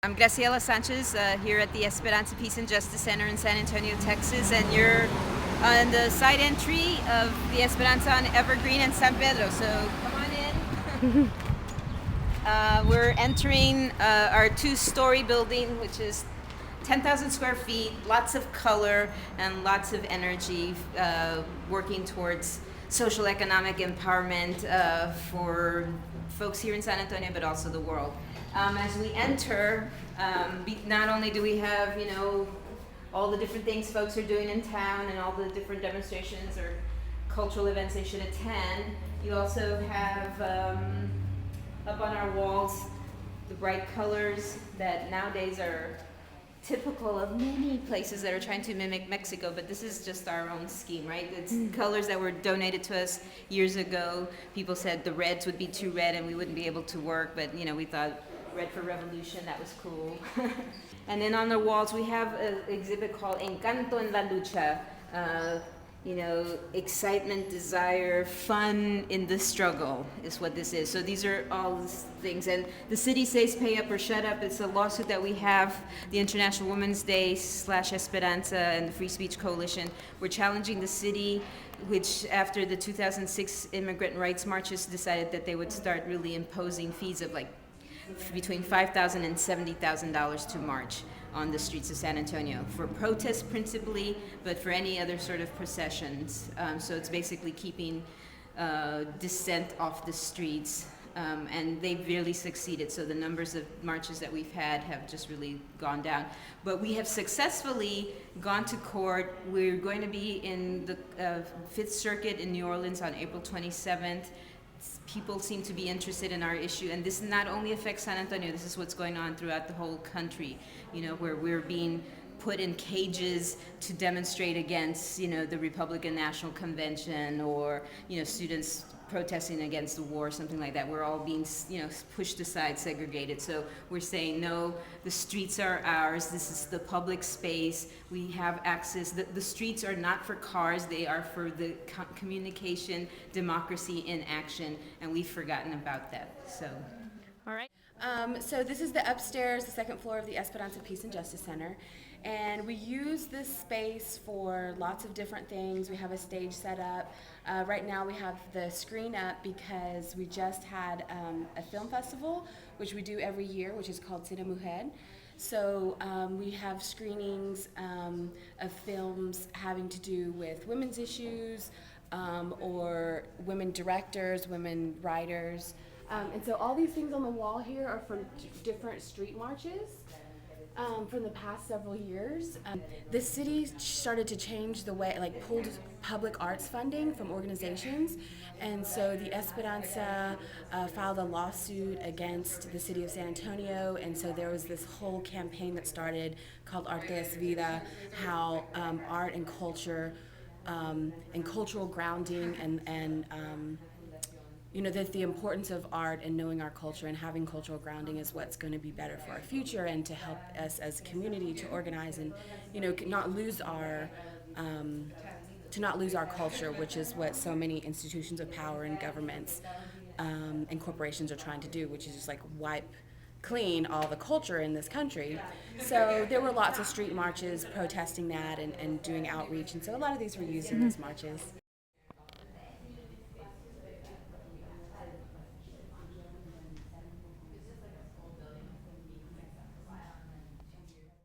I'm Graciela Sanchez here at the Esperanza Peace and Justice Center in San Antonio, Texas, and you're on the side entry of the Esperanza on Evergreen and San Pedro, so come on in. We're entering our two-story building, which is 10,000 square feet, lots of color and lots of energy, working towards social economic empowerment for folks here in San Antonio, but also the world. As we enter, not only do we have, all the different things folks are doing in town and all the different demonstrations or cultural events they should attend, you also have up on our walls the bright colors that nowadays are typical of many places that are trying to mimic Mexico, but this is just our own scheme, right? It's colors that were donated to us years ago. People said the reds would be too red and we wouldn't be able to work, but we thought red for revolution, that was cool. And then on the walls we have an exhibit called Encanto en la Lucha. Excitement, desire, fun in the struggle is what this is. So these are all things. And the city says pay up or shut up. It's a lawsuit that we have, the International Women's Day / Esperanza and the Free Speech Coalition. We're challenging the city, which after the 2006 immigrant rights marches decided that they would start really imposing fees of between $5,000 and $70,000 to march on the streets of San Antonio for protests principally, but for any other sort of processions. So it's basically keeping dissent off the streets, and they've really succeeded. So the numbers of marches that we've had have just really gone down. But we have successfully gone to court. We're going to be in the Fifth Circuit in New Orleans on April 27th. People seem to be interested in our issue, and this not only affects San Antonio, this is what's going on throughout the whole country, where we're being put in cages to demonstrate against, the Republican National Convention, or, students protesting against the war, something like that. We're all being, pushed aside, segregated. So we're saying, no, the streets are ours. This is the public space. We have access. The streets are not for cars. They are for the communication, democracy in action, and we've forgotten about that. So, all right. So this is the upstairs, the second floor of the Esperanza Peace and Justice Center. And we use this space for lots of different things. We have a stage set up. Right now we have the screen up because we just had a film festival, which we do every year, which is called Cine Mujer. So we have screenings of films having to do with women's issues, or women directors, women writers. And so all these things on the wall here are from different street marches from the past several years. The city started to change the way, pulled public arts funding from organizations. And so the Esperanza filed a lawsuit against the city of San Antonio. And so there was this whole campaign that started called Arte es Vida, how art and culture and cultural grounding and that the importance of art and knowing our culture and having cultural grounding is what's going to be better for our future, and to help us as a community to organize and not lose our culture, which is what so many institutions of power and governments and corporations are trying to do, which is just wipe clean all the culture in this country. So there were lots of street marches protesting that and doing outreach, and so a lot of these were used in these marches.